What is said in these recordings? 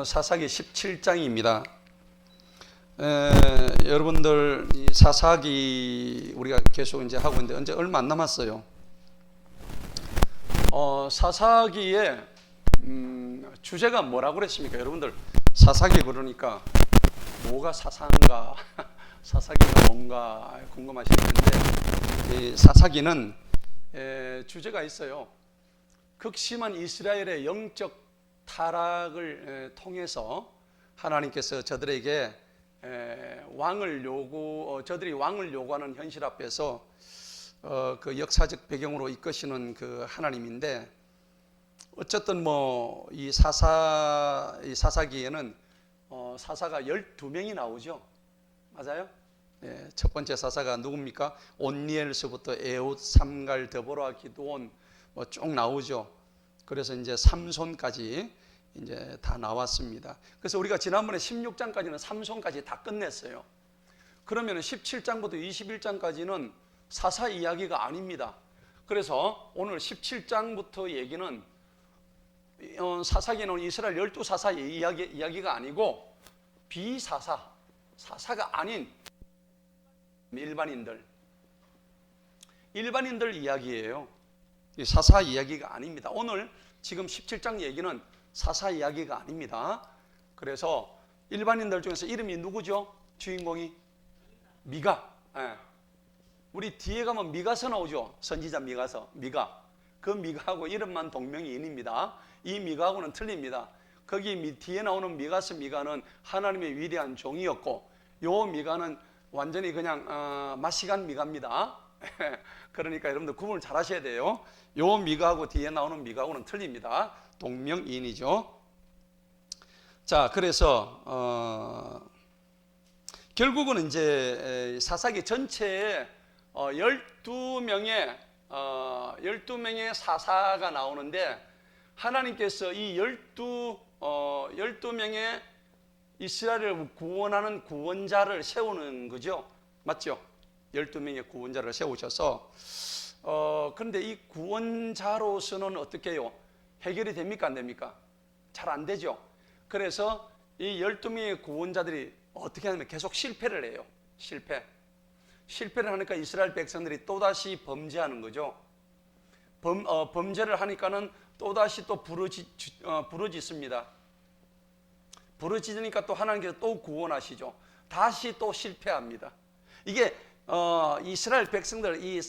사사기 17장입니다. 여러분들 이 사사기 우리가 계속 이제 하고 있는데 이제 얼마 안 남았어요. 사사기의 주제가 뭐라고 그랬습니까? 여러분들 사사기 그러니까 뭐가 사사한가, 사사기가 뭔가 궁금하실 텐데 이 사사기는 주제가 있어요. 극심한 이스라엘의 영적 타락을 통해서 하나님께서 저들에게 저들이 왕을 요구하는 현실 앞에서 그 역사적 배경으로 이끄시는 그 하나님인데, 어쨌든 뭐 이 사사기에는 사사가 12명이 나오죠. 맞아요? 첫 번째 사사가 누굽니까? 온니엘서부터 에훗, 삼갈, 드보라, 기드온 뭐 쭉 나오죠. 그래서 이제 삼손까지 이제 다 나왔습니다. 그래서 우리가 지난번에 16장까지는 삼손까지 다 끝냈어요. 그러면 17장부터 21장까지는 사사 이야기가 아닙니다. 그래서 오늘 17장부터 얘기는 사사기는 이스라엘 12사사 이야기가 아니고 사사가 아닌 일반인들 이야기예요. 사사 이야기가 아닙니다. 오늘 지금 17장 얘기는 사사 이야기가 아닙니다. 그래서 일반인들 중에서 이름이 누구죠? 주인공이 미가. 우리 뒤에 가면 미가서 나오죠. 선지자 미가. 그 미가하고 이름만 동명이인입니다. 이 미가하고는 틀립니다. 거기 뒤에 나오는 미가는 하나님의 위대한 종이었고, 요 미가는 완전히 그냥 마시간 미가입니다. 그러니까 여러분들 구분을 잘 하셔야 돼요. 요 미가하고 뒤에 나오는 미가하고는 틀립니다. 동명이인이죠. 자, 그래서 결국은 이제 사사기 전체에 12명의 사사가 나오는데, 하나님께서 이 12명의 이스라엘을 구원하는 구원자를 세우는 거죠. 맞죠? 12명의 구원자를 세우셔서 그런데 이 구원자로서는 어떻게 해요? 해결이 됩니까? 안 됩니까? 잘 안 되죠. 그래서 이 12명의 구원자들이 어떻게 하냐면 계속 실패를 해요. 실패를 하니까 이스라엘 백성들이 또다시 범죄하는 거죠. 범죄를 하니까는 또다시 또 부르짖습니다. 부르짖으니까 또 하나님께서 또 구원하시죠. 다시 또 실패합니다. 이게 이스라엘 백성들, 이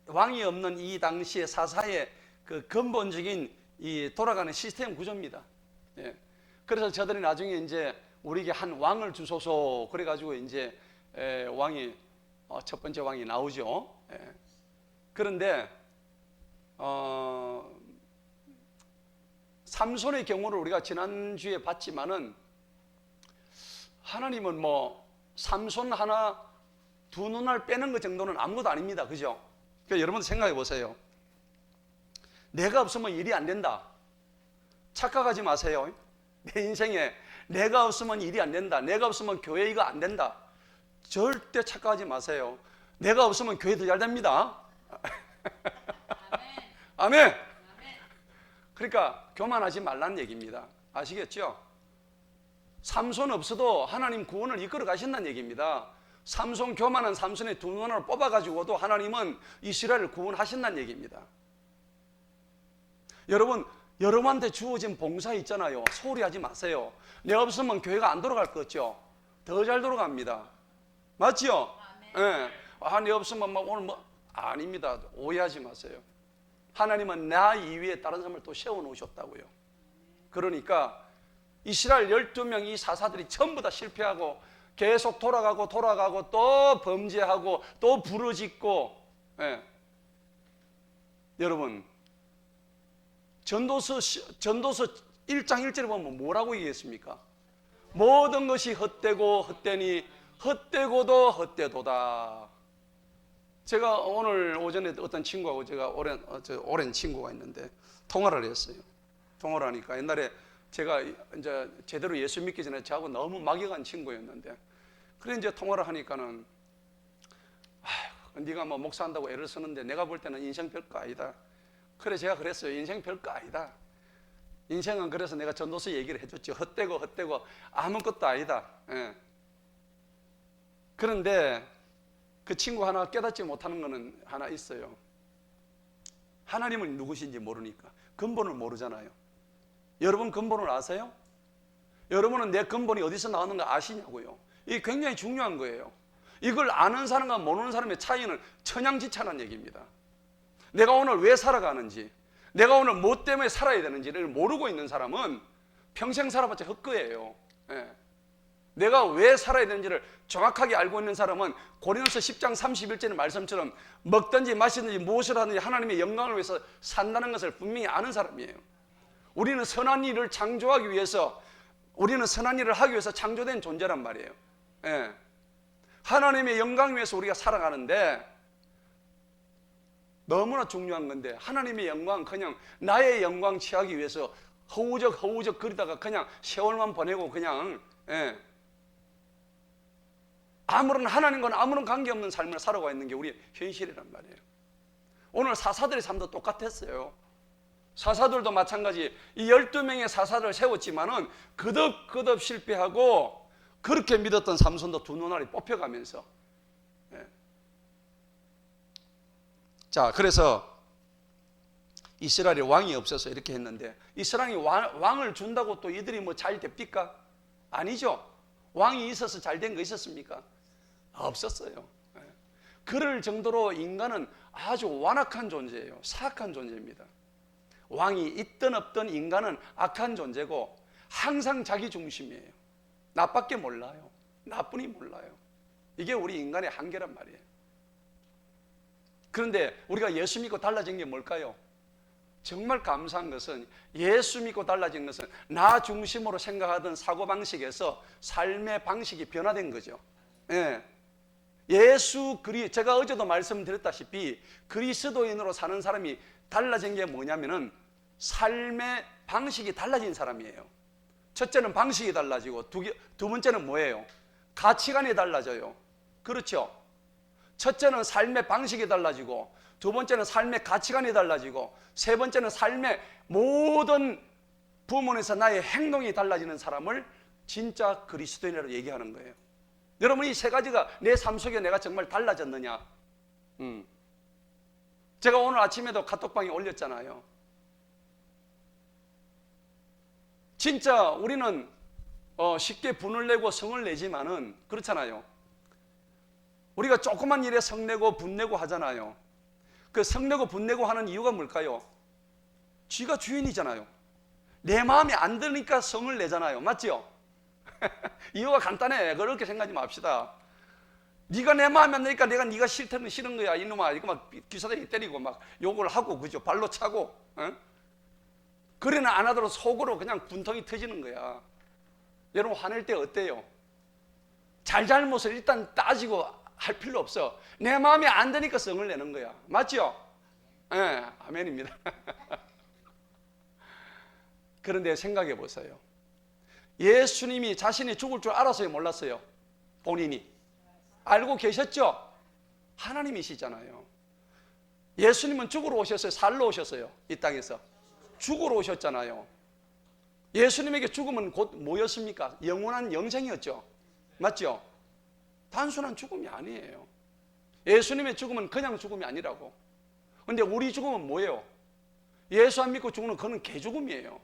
왕이 없는 이 당시의 사사의 그 근본적인 이 돌아가는 시스템 구조입니다. 그래서 저들이 나중에 이제 우리에게 한 왕을 주소서 그래가지고 이제 왕이 첫 번째 왕이 나오죠. 그런데 삼손의 경우를 우리가 지난주에 봤지만은, 하나님은 뭐 삼손 하나 두 눈알 빼는 것 정도는 아무것도 아닙니다. 그죠? 그러니까 여러분들 생각해 보세요. 내가 없으면 일이 안 된다. 착각하지 마세요. 내 인생에 내가 없으면 일이 안 된다. 내가 없으면 교회가 안 된다. 절대 착각하지 마세요. 내가 없으면 교회도 잘 됩니다. 아멘. 그러니까 교만하지 말라는 얘기입니다. 아시겠죠? 삼손 없어도 하나님 구원을 이끌어 가신다는 얘기입니다. 교만한 삼손의 두 눈을 뽑아가지고도 하나님은 이스라엘을 구원하신다는 얘기입니다. 여러분한테 주어진 봉사 있잖아요. 소홀히 하지 마세요. 내가 없으면 교회가 안 돌아갈 것 같죠? 더 잘 돌아갑니다. 맞죠? 내 없으면 오늘 아닙니다. 오해하지 마세요. 하나님은 나 이외에 다른 사람을 또 세워놓으셨다고요. 그러니까 이스라엘 12명 이 사사들이 전부 다 실패하고 계속 돌아가고 또 범죄하고 또 부르짖고. 여러분, 전도서 1장 1절에 보면 뭐라고 얘기했습니까? 모든 것이 헛되고 헛되니 헛되고도 헛되도다. 제가 오늘 오전에 어떤 친구하고 제가 오랜 친구가 있는데 통화를 했어요. 통화를 하니까 옛날에 제가 이제 제대로 예수 믿기 전에 저하고 너무 막역한 친구였는데, 그래 이제 통화를 하니까는 네가 뭐 목사한다고 애를 쓰는데 내가 볼 때는 인생 별거 아니다. 그래 제가 그랬어요. 인생 별거 아니다. 인생은 그래서 내가 전도서 얘기를 해줬죠. 헛되고 아무것도 아니다. 예. 그런데 그 친구 하나 깨닫지 못하는 거는 하나 있어요. 하나님은 누구신지 모르니까. 근본을 모르잖아요. 여러분 근본을 아세요? 여러분은 내 근본이 어디서 나오는가 아시냐고요. 이게 굉장히 중요한 거예요. 이걸 아는 사람과 모르는 사람의 차이는 천양지차라는 얘기입니다. 내가 오늘 왜 살아가는지, 내가 오늘 뭐 때문에 살아야 되는지를 모르고 있는 사람은 평생 살아봤자 헛거예요. 예. 내가 왜 살아야 되는지를 정확하게 알고 있는 사람은 고린도서 10장 31절의 말씀처럼 먹든지 마시든지 무엇을 하든지 하나님의 영광을 위해서 산다는 것을 분명히 아는 사람이에요. 우리는 선한 일을 창조하기 위해서, 우리는 선한 일을 하기 위해서 창조된 존재란 말이에요. 예. 하나님의 영광을 위해서 우리가 살아가는데 너무나 중요한 건데, 하나님의 영광 그냥 나의 영광 취하기 위해서 허우적 거리다가 그냥 세월만 보내고 그냥 아무런 하나님과는 아무런 관계없는 삶을 살아가고 있는 게 우리의 현실이란 말이에요. 오늘 사사들의 삶도 똑같았어요. 사사들도 마찬가지. 이 12명의 사사들을 세웠지만은 그덕그덕 실패하고, 그렇게 믿었던 삼손도 두 눈알이 뽑혀가면서. 자, 그래서 이스라엘에 왕이 없어서 이렇게 했는데, 이스라엘이 왕을 준다고 또 이들이 뭐 잘 됩니까? 아니죠. 왕이 있어서 잘 된 거 있었습니까? 없었어요. 그럴 정도로 인간은 아주 완악한 존재예요. 사악한 존재입니다. 왕이 있든 없든 인간은 악한 존재고 항상 자기 중심이에요. 나밖에 몰라요. 나뿐이 몰라요. 이게 우리 인간의 한계란 말이에요. 그런데 우리가 예수 믿고 달라진 게 뭘까요? 정말 감사한 것은, 예수 믿고 달라진 것은 나 중심으로 생각하던 사고방식에서 삶의 방식이 변화된 거죠. 제가 어제도 말씀드렸다시피 그리스도인으로 사는 사람이 달라진 게 뭐냐면은 삶의 방식이 달라진 사람이에요. 첫째는 방식이 달라지고 두 번째는 뭐예요? 가치관이 달라져요. 그렇죠? 첫째는 삶의 방식이 달라지고, 두 번째는 삶의 가치관이 달라지고, 세 번째는 삶의 모든 부문에서 나의 행동이 달라지는 사람을 진짜 그리스도인이라고 얘기하는 거예요. 여러분, 이 세 가지가 내 삶 속에 내가 정말 달라졌느냐? 제가 오늘 아침에도 카톡방에 올렸잖아요. 진짜 우리는 쉽게 분을 내고 성을 내지만은, 그렇잖아요. 우리가 조그만 일에 성내고 분내고 하잖아요. 그 성내고 분내고 하는 이유가 뭘까요? 쥐가 주인이잖아요. 내 마음에 안 드니까 성을 내잖아요. 맞죠? 이유가 간단해. 그렇게 생각하지 맙시다. 네가 내 마음에 안 드니까 내가 네가 싫다면 싫은 거야. 이놈아. 이거 막 기사들이 때리고 막 욕을 하고, 그죠? 발로 차고. 그래는 안 하도록 속으로 그냥 분통이 터지는 거야. 여러분, 화낼 때 어때요? 잘못을 일단 따지고 할 필요 없어. 내 마음에 안 드니까 성을 내는 거야. 맞죠? 아멘입니다. 그런데 생각해 보세요. 예수님이 자신이 죽을 줄 알았어요, 몰랐어요? 본인이 알고 계셨죠? 하나님이시잖아요. 예수님은 죽으러 오셨어요, 살러 오셨어요? 이 땅에서 죽으러 오셨잖아요. 예수님에게 죽음은 곧 뭐였습니까? 영원한 영생이었죠. 맞죠? 단순한 죽음이 아니에요. 예수님의 죽음은 그냥 죽음이 아니라고. 근데 우리 죽음은 뭐예요? 예수 안 믿고 죽는 그는 개죽음이에요.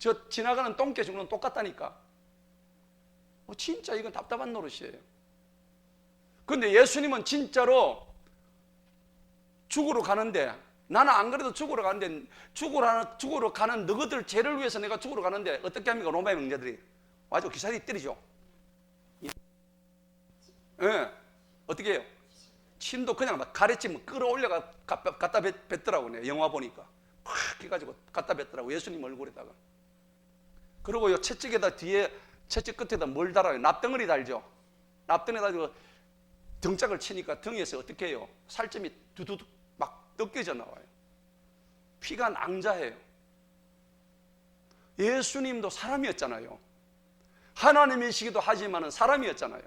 저 지나가는 똥개 죽는 똑같다니까. 진짜 이건 답답한 노릇이에요. 근데 예수님은 진짜로 죽으러 가는데, 나는 안 그래도 죽으러 가는데, 죽으러 가는 너희들 죄를 위해서 내가 죽으러 가는데 어떻게 합니까? 로마의 명제들이 와서 기사들이 때리죠. 어떻게 해요? 침도 그냥 막 가래찜 끌어올려가 갖다 뱉더라고요. 영화 보니까 팍 해가지고 갖다 뱉더라고, 예수님 얼굴에다가. 그리고 요 채찍에다, 뒤에 채찍 끝에다 뭘 달아요? 납덩어리 달죠. 납덩어리 달고 등짝을 치니까 등에서 어떻게 해요? 살점이 두두둑 막 뜯겨져 나와요. 피가 낭자해요. 예수님도 사람이었잖아요. 하나님이시기도 하지만 사람이었잖아요.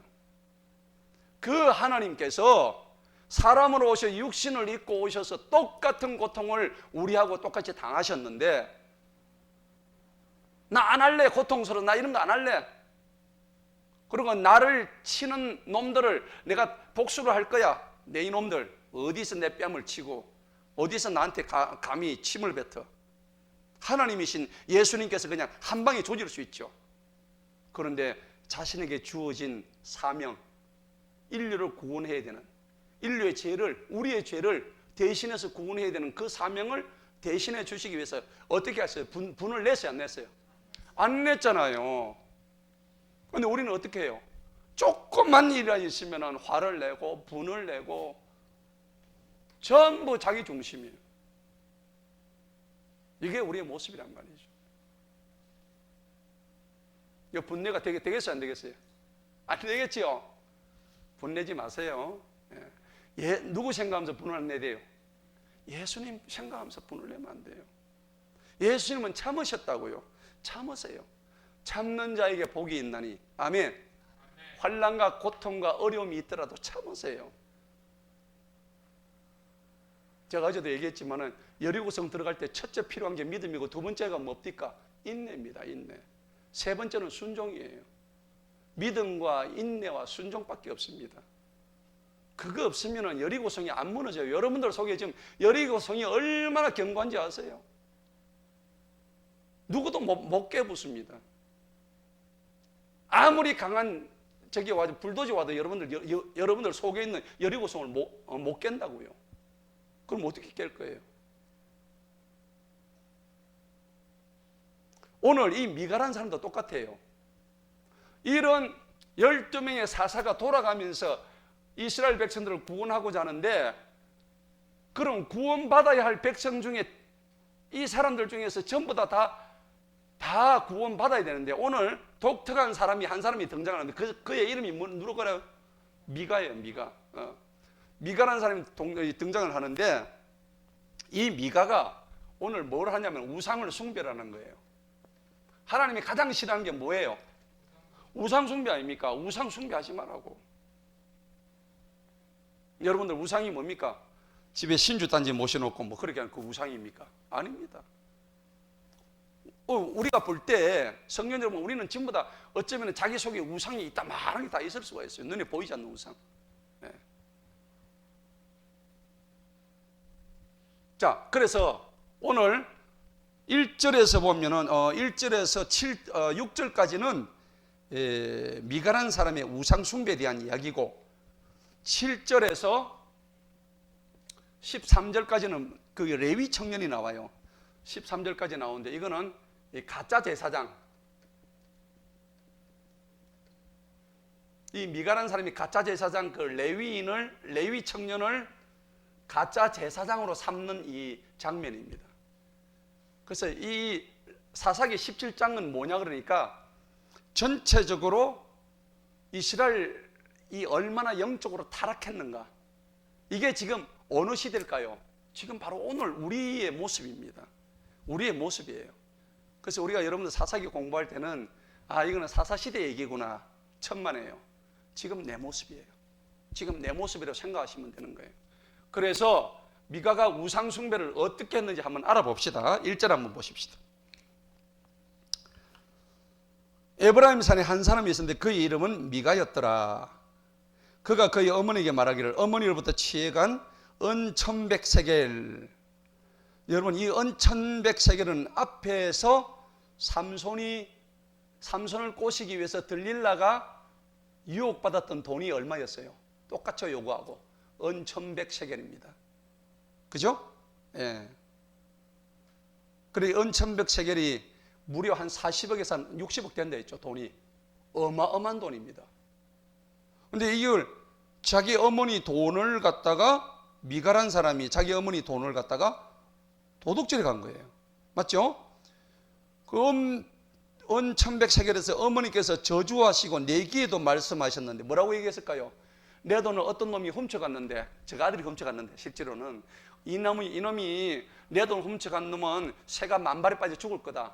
그 하나님께서 사람으로 오셔 육신을 입고 오셔서 똑같은 고통을 우리하고 똑같이 당하셨는데, 나 안 할래. 고통스러워. 나 이런 거 안 할래. 그리고 나를 치는 놈들을 내가 복수를 할 거야. 내 이놈들 어디서 내 뺨을 치고 어디서 나한테 감히 침을 뱉어. 하나님이신 예수님께서 그냥 한 방에 조질 수 있죠. 그런데 자신에게 주어진 사명, 인류를 구원해야 되는, 인류의 죄를, 우리의 죄를 대신해서 구원해야 되는 그 사명을 대신해 주시기 위해서 어떻게 하셨어요? 분을 냈어요, 안 냈어요? 안 냈잖아요. 그런데 우리는 어떻게 해요? 조금만 일이 있으면 화를 내고 분을 내고 전부 자기 중심이에요. 이게 우리의 모습이란 말이죠. 이 분내가 되겠어요, 안 되겠어요? 안 되겠지요? 분내지 마세요. 누구 생각하면서 분을 안 내야 돼요? 예수님 생각하면서 분을 내면 안 돼요. 예수님은 참으셨다고요. 참으세요. 참는 자에게 복이 있나니. 아멘. 환난과 고통과 어려움이 있더라도 참으세요. 제가 어제도 얘기했지만은 여리고성 들어갈 때 첫째 필요한 게 믿음이고 두 번째가 뭡니까? 인내입니다. 인내. 세 번째는 순종이에요. 믿음과 인내와 순종밖에 없습니다. 그거 없으면 여리고성이 안 무너져요. 여러분들 속에 지금 여리고성이 얼마나 견고한지 아세요? 누구도 못 깨부숩니다. 아무리 강한 저기 와도 불도저 와도 여러분들 속에 있는 여리고성을 못 깬다고요. 그럼 어떻게 깰 거예요? 오늘 이 미가라는 사람도 똑같아요. 이런 12명의 사사가 돌아가면서 이스라엘 백성들을 구원하고자 하는데, 그럼 구원받아야 할 백성 중에 이 사람들 중에서 전부 다 구원받아야 되는데, 오늘 독특한 사람이 한 사람이 등장하는데 그의 이름이 누구래요? 미가예요. 미가. 미가라는 사람이 등장을 하는데, 이 미가가 오늘 뭘 하냐면 우상을 숭배하는 거예요. 하나님이 가장 싫어하는 게 뭐예요? 우상 숭배 아닙니까? 우상 숭배하지 말라고. 여러분들 우상이 뭡니까? 집에 신주단지 모셔놓고 뭐 그렇게 하는 그 우상입니까? 아닙니다. 우리가 볼 때 성경 여러분, 우리는 전부 다 어쩌면 자기 속에 우상이 있다 많은 게 다 있을 수가 있어요. 눈에 보이지 않는 우상. 네. 자, 그래서 오늘 1절에서 보면은 1절에서 6절까지는 미가라는 사람의 우상 숭배에 대한 이야기고, 7절에서 13절까지는 그 레위 청년이 나와요. 13절까지 나오는데 이거는 가짜 제사장, 이 미가라는 사람이 가짜 제사장, 그 레위 청년을 가짜 제사장으로 삼는 이 장면입니다. 그래서 이 사사기 17장은 뭐냐 그러니까 전체적으로 이스라엘이 얼마나 영적으로 타락했는가, 이게 지금 어느 시대일까요? 지금 바로 오늘 우리의 모습입니다. 우리의 모습이에요. 그래서 우리가 여러분들 사사기 공부할 때는 이거는 사사시대 얘기구나, 천만에요. 지금 내 모습이에요. 지금 내 모습이라고 생각하시면 되는 거예요. 그래서 미가가 우상 숭배를 어떻게 했는지 한번 알아봅시다. 1절 한번 보십시다. 에브라임 산에 한 사람이 있었는데 그의 이름은 미가였더라. 그가 그의 어머니에게 말하기를 어머니로부터 취해간 은 1100세겔. 여러분, 이 은 1100세겔은 앞에서 삼손을 꼬시기 위해서 들릴라가 유혹받았던 돈이 얼마였어요? 똑같이 요구하고 은 1100세겔입니다. 그죠? 예. 그래, 은 1100세겔이 무려 한 40억에서 한 60억 된다 했죠. 돈이 어마어마한 돈입니다. 근데 이걸 자기 어머니 돈을 갖다가, 미가란 사람이 자기 어머니 돈을 갖다가 도둑질해 간 거예요. 맞죠? 그 은 1100세겔에서 어머니께서 저주하시고 내기에도 말씀하셨는데 뭐라고 얘기했을까요? 내 돈을 어떤 놈이 훔쳐갔는데, 제가 아들이 훔쳐갔는데, 실제로는 이놈이 내 돈 훔쳐간 놈은 새가 만발에 빠져 죽을 거다,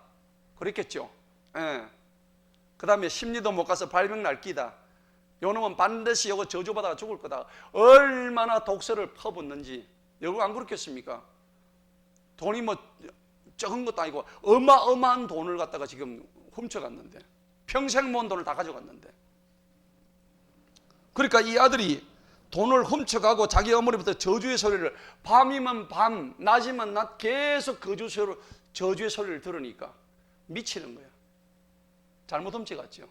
그랬겠죠. 예. 그 다음에 심리도 못 가서 발병 날 끼다, 요놈은 반드시 요거 저주받아 죽을 거다. 얼마나 독설을 퍼붓는지. 여러분 안 그렇겠습니까? 돈이 뭐 적은 것도 아니고 어마어마한 돈을 갖다가 지금 훔쳐갔는데, 평생 모은 돈을 다 가져갔는데, 그러니까 이 아들이 돈을 훔쳐가고 자기 어머니부터 저주의 소리를, 밤이면 밤, 낮이면 낮 계속 저주의 소리를 들으니까 미치는 거야. 잘못 훔쳐갔죠.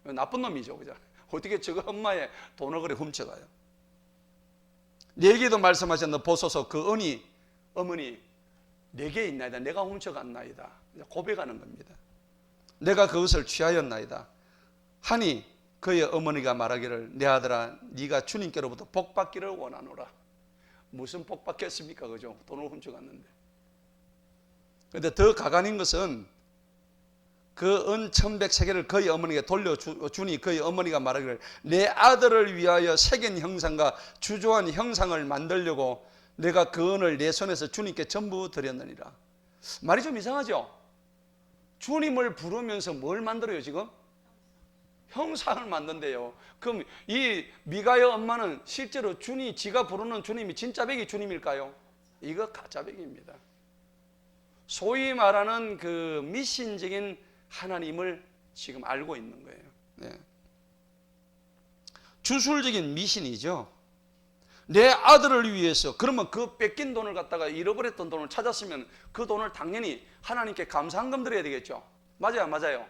나쁜 놈이죠, 그죠? 어떻게 저거 엄마의 돈을 그래 훔쳐가요? 내게도 말씀하셨는데 보소서 그 은이 어머니 내게 있나이다. 내가 훔쳐갔나이다. 고백하는 겁니다. 내가 그것을 취하였나이다 하니 그의 어머니가 말하기를 내 아들아 네가 주님께로부터 복받기를 원하노라. 무슨 복받겠습니까? 그죠? 돈을 훔쳐갔는데. 그런데 더 가관인 것은 그 은 1100세겔을 그의 어머니에게 돌려주니 그의 어머니가 말하기를 내 아들을 위하여 새긴 형상과 주조한 형상을 만들려고 내가 그 은을 내 손에서 주님께 전부 드렸느니라. 말이 좀 이상하죠? 주님을 부르면서 뭘 만들어요 지금? 형상을 만든대요. 그럼 이 미가의 엄마는 실제로 지가 부르는 주님이 진짜 백이 주님일까요? 이거 가짜 백입니다. 소위 말하는 그 미신적인 하나님을 지금 알고 있는 거예요. 네. 주술적인 미신이죠. 내 아들을 위해서, 그러면 그 뺏긴 돈을 갖다가 잃어버렸던 돈을 찾았으면 그 돈을 당연히 하나님께 감사한금 드려야 되겠죠. 맞아요, 맞아요.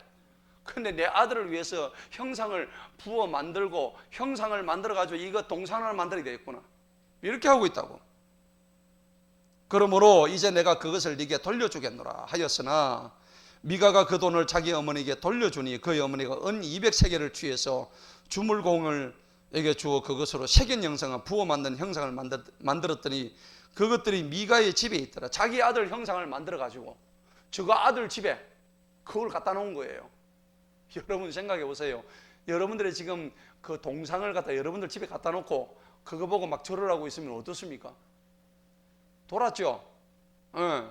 그런데 내 아들을 위해서 형상을 부어 만들고 형상을 만들어 가지고 이거 동상을 만들어야 되겠구나, 이렇게 하고 있다고. 그러므로 이제 내가 그것을 네게 돌려주겠노라 하였으나 미가가 그 돈을 자기 어머니에게 돌려주니 그의 어머니가 은 200세겔을 취해서 주물공을에게 주어 그것으로 새긴 형상을 부어 만든 형상을 만들었더니 그것들이 미가의 집에 있더라. 자기 아들 형상을 만들어 가지고 저거 아들 집에 그걸 갖다 놓은 거예요. 여러분 생각해 보세요. 여러분들이 지금 그 동상을 갖다 여러분들 집에 갖다 놓고 그거 보고 막 절을 하고 있으면 어떻습니까? 돌았죠? 네.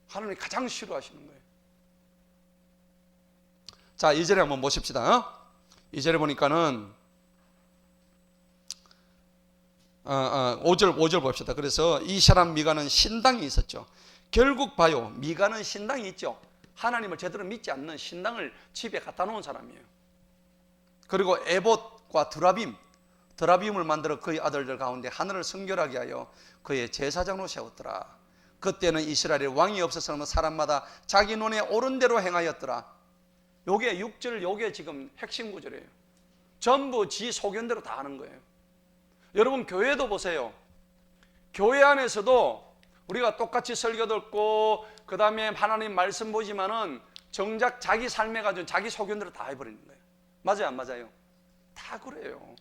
하나님이 가장 싫어하시는 거예요. 자, 2절에 한번 보십시다. 2절에 보니까는 5절 봅시다. 그래서 이 사람 미가는 신당이 있었죠. 결국 봐요, 미가는 신당이 있죠. 하나님을 제대로 믿지 않는 신당을 집에 갖다 놓은 사람이에요. 그리고 에봇과 드라빔을 만들어 그의 아들들 가운데 하늘을 성결하게 하여 그의 제사장으로 세웠더라. 그때는 이스라엘에 왕이 없어서 사람마다 자기 눈에 옳은 대로 행하였더라. 요게 6절, 요게 지금 핵심 구절이에요. 전부 지 소견대로 다 하는 거예요. 여러분 교회도 보세요. 교회 안에서도 우리가 똑같이 설교 듣고 그 다음에 하나님 말씀 보지만은 정작 자기 삶에 가지고 자기 소견대로 다 해버리는 거예요. 맞아요, 안 맞아요? 다 그래요.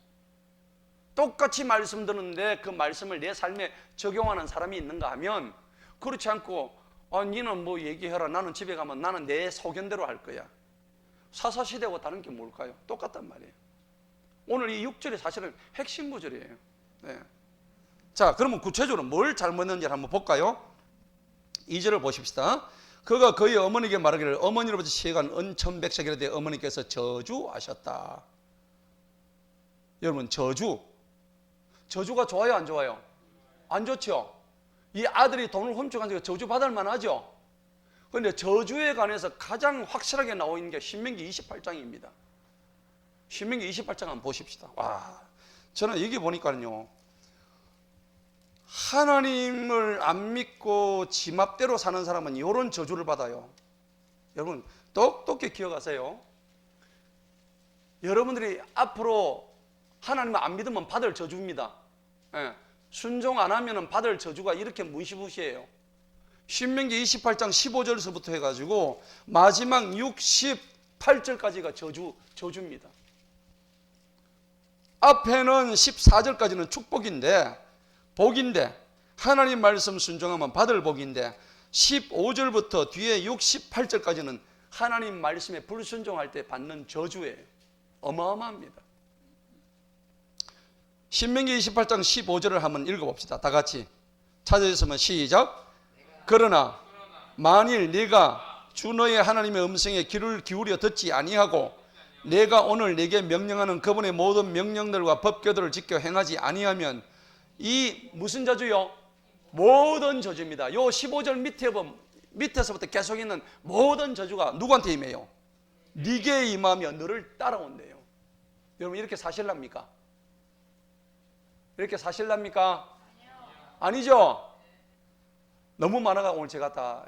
똑같이 말씀 듣는데 그 말씀을 내 삶에 적용하는 사람이 있는가 하면, 그렇지 않고 니는 뭐 얘기해라, 나는 집에 가면 나는 내 소견대로 할 거야. 사사시대하고 다른 게 뭘까요? 똑같단 말이에요. 오늘 이 6절이 사실은 핵심 구절이에요. 네. 자, 그러면 구체적으로 뭘 잘못했는지 한번 볼까요? 2절을 보십시다. 그가 그의 어머니에게 말하기를 어머니로부터 시해간 은 1100세겔에 대해 어머니께서 저주하셨다. 여러분, 저주가 좋아요, 안 좋아요? 안 좋죠. 이 아들이 돈을 훔쳐가지고 저주 받을 만하죠. 그런데 저주에 관해서 가장 확실하게 나와 있는 게 신명기 28장입니다. 신명기 28장 한번 보십시다. 와, 저는 여기 보니까요, 하나님을 안 믿고 지 맘대로 사는 사람은 이런 저주를 받아요. 여러분 똑똑히 기억하세요. 여러분들이 앞으로 하나님을 안 믿으면 받을 저주입니다. 예, 순종 안 하면 받을 저주가 이렇게 무시무시해요. 신명기 28장 15절에서부터 해가지고 마지막 68절까지가 저주입니다. 앞에는 14절까지는 축복인데, 복인데, 하나님 말씀 순종하면 받을 복인데, 15절부터 뒤에 68절까지는 하나님 말씀에 불순종할 때 받는 저주예요. 어마어마합니다. 신명기 28장 15절을 한번 읽어봅시다. 다 같이 찾아주시면 시작. 그러나 만일 네가 주 너의 하나님의 음성에 귀를 기울여 듣지 아니하고 내가 오늘 네게 명령하는 그분의 모든 명령들과 법궤도를 지켜 행하지 아니하면, 이 무슨 저주요? 모든 저주입니다. 요 15절 밑에 보면 밑에서부터 계속 있는 모든 저주가 누구한테 임해요? 네게 임하며 너를 따라온대요. 여러분 이렇게 사실랍니까? 이렇게 사실랍니까? 아니죠? 너무 많아가 오늘 제가 다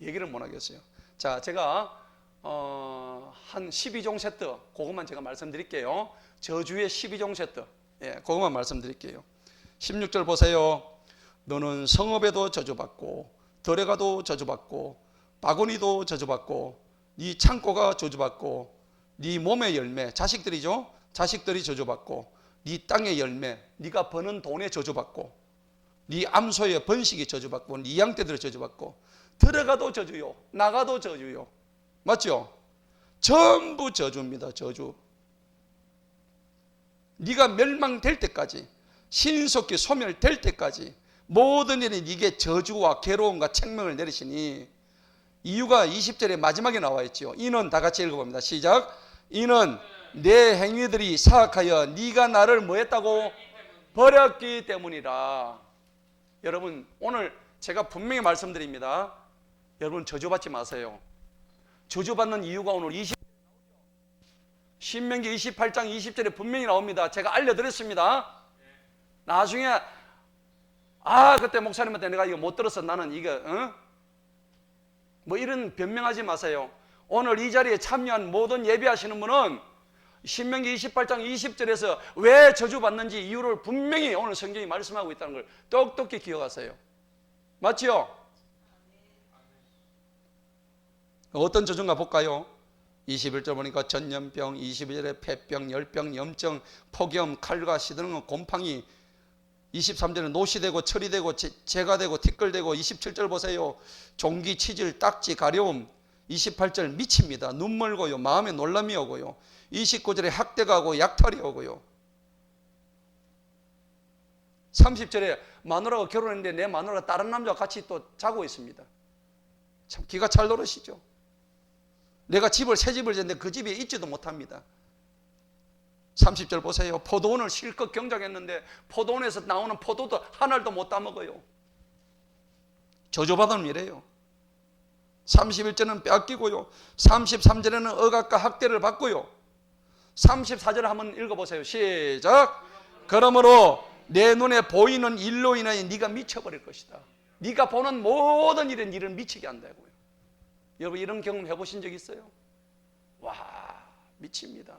얘기를 못 하겠어요. 자, 제가 한 12종 세트 그것만 제가 말씀드릴게요. 저주의 12종 세트, 예, 그것만 말씀드릴게요. 16절 보세요. 너는 성읍에도 저주받고 들에 가도 저주받고 바구니도 저주받고 네 창고가 저주받고 네 몸의 열매, 자식들이죠. 자식들이 저주받고 네 땅의 열매, 네가 버는 돈에 저주받고 네 암소의 번식이 저주받고 네 양떼들이 저주받고 들어가도 저주요 나가도 저주요. 맞죠? 전부 저주입니다. 저주. 네가 멸망될 때까지, 신속히 소멸될 때까지 모든 일이 네게 저주와 괴로움과 책명을 내리시니, 이유가 20절의 마지막에 나와 있죠. 이는, 다 같이 읽어봅니다. 시작. 이는 내 행위들이 사악하여 네가 나를 뭐 했다고? 버렸기 때문이라. 여러분 오늘 제가 분명히 말씀드립니다. 여러분 저주받지 마세요. 저주받는 이유가 오늘 신명기 28장 20절에 분명히 나옵니다. 제가 알려드렸습니다. 나중에 그때 목사님한테 내가 이거 못 들어서 나는 이거 뭐 이런 변명하지 마세요. 오늘 이 자리에 참여한 모든 예배하시는 분은 신명기 28장 20절에서 왜 저주받는지 이유를 분명히 오늘 성경이 말씀하고 있다는 걸 똑똑히 기억하세요. 맞죠? 어떤 저주인가 볼까요? 21절 보니까 전염병, 22절에 폐병, 열병, 염증, 폭염, 칼과 시드는 곰팡이, 23절에 노시되고 철이되고 재가되고 티끌되고, 27절 보세요. 종기, 치질, 딱지, 가려움, 28절 미칩니다. 눈 멀고요, 마음에 놀람이 오고요, 29절에 학대가고 약탈이 오고요, 30절에 마누라가 결혼했는데 내 마누라가 다른 남자와 같이 또 자고 있습니다. 참 기가 찰 노릇이죠. 내가 새 집을 졌는데 그 집에 있지도 못합니다. 30절 보세요. 포도원을 실컷 경작했는데 포도원에서 나오는 포도도 한 알도 못 따먹어요. 저주받은 이래요. 31절은 빼앗기고요, 33절에는 억압과 학대를 받고요, 34절 한번 읽어보세요. 시작. 그러므로 내 눈에 보이는 일로 인하여 네가 미쳐버릴 것이다. 네가 보는 모든 일은 니를 미치게 한다고요. 여러분 이런 경험 해보신 적 있어요? 와, 미칩니다.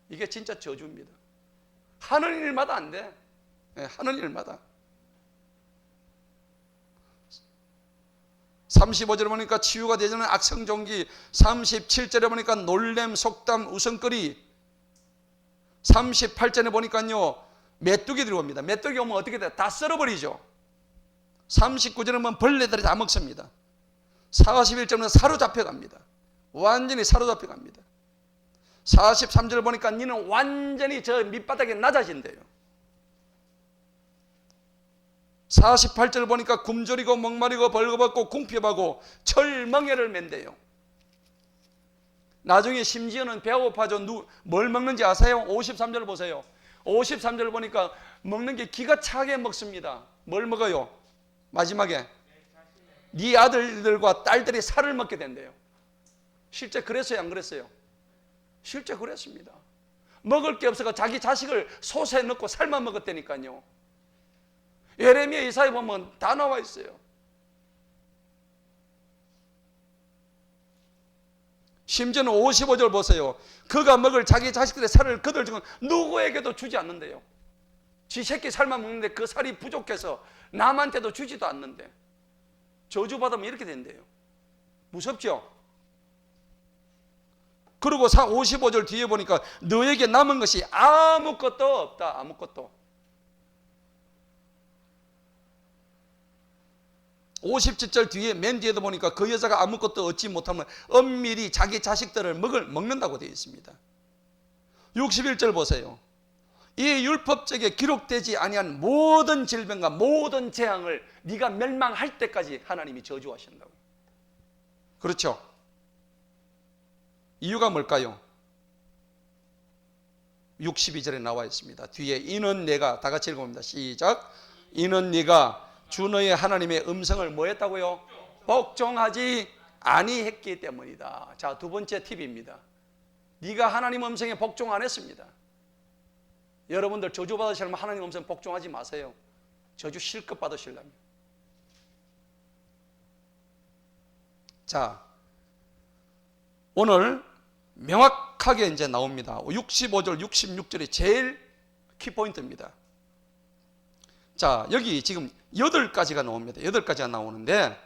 이게 진짜 저주입니다. 하는 일마다 안 돼. 하는 일마다. 35절에 보니까 치유가 되지 않는 악성종기, 37절에 보니까 놀램, 속담, 우성거리, 38절에 보니까요 메뚜기 들어옵니다. 메뚜기 오면 어떻게 돼요? 다 썰어버리죠. 39절에 보면 벌레들이 다 먹습니다. 41절은 사로잡혀갑니다. 완전히 사로잡혀갑니다. 43절 보니까 니는 완전히 저 밑바닥에 낮아진대요. 48절 보니까 굶주리고 목마르고 벌거벗고 궁핍하고 철멍에를 맨대요. 나중에 심지어는 배고파져. 뭘 먹는지 아세요? 53절 보세요. 53절 보니까 먹는 게 기가 차게 먹습니다. 뭘 먹어요? 마지막에 네 아들들과 딸들이 살을 먹게 된대요. 실제 그랬어요, 안 그랬어요? 실제 그랬습니다. 먹을 게 없어서 자기 자식을 솥에 넣고 삶아 먹었다니까요. 예레미야, 이사야 보면 다 나와 있어요. 심지어는 55절 보세요. 그가 먹을 자기 자식들의 살을 그들 중 누구에게도 주지 않는데요. 지 새끼 삶아 먹는데 그 살이 부족해서 남한테도 주지도 않는데 저주받으면 이렇게 된대요. 무섭죠? 그리고 55절 뒤에 보니까 너에게 남은 것이 아무것도 없다. 아무것도. 57절 뒤에 맨 뒤에도 보니까 그 여자가 아무것도 얻지 못하면 엄밀히 자기 자식들을 먹는다고 되어 있습니다. 61절 보세요. 이 율법책에 기록되지 아니한 모든 질병과 모든 재앙을 네가 멸망할 때까지 하나님이 저주하신다고. 그렇죠? 이유가 뭘까요? 62절에 나와 있습니다. 뒤에 이는 내가, 다 같이 읽어봅니다. 시작. 이는 네가 주 너의 하나님의 음성을 뭐 했다고요? 복종하지 아니했기 때문이다. 자, 두 번째 팁입니다. 네가 하나님 음성에 복종 안 했습니다. 여러분들 저주 받으시려면 하나님 음성 복종하지 마세요. 저주 실컷 받으시려면. 자, 오늘 명확하게 이제 나옵니다. 65절, 66절이 제일 키포인트입니다. 자, 여기 지금 8가지가 나옵니다. 8가지가 나오는데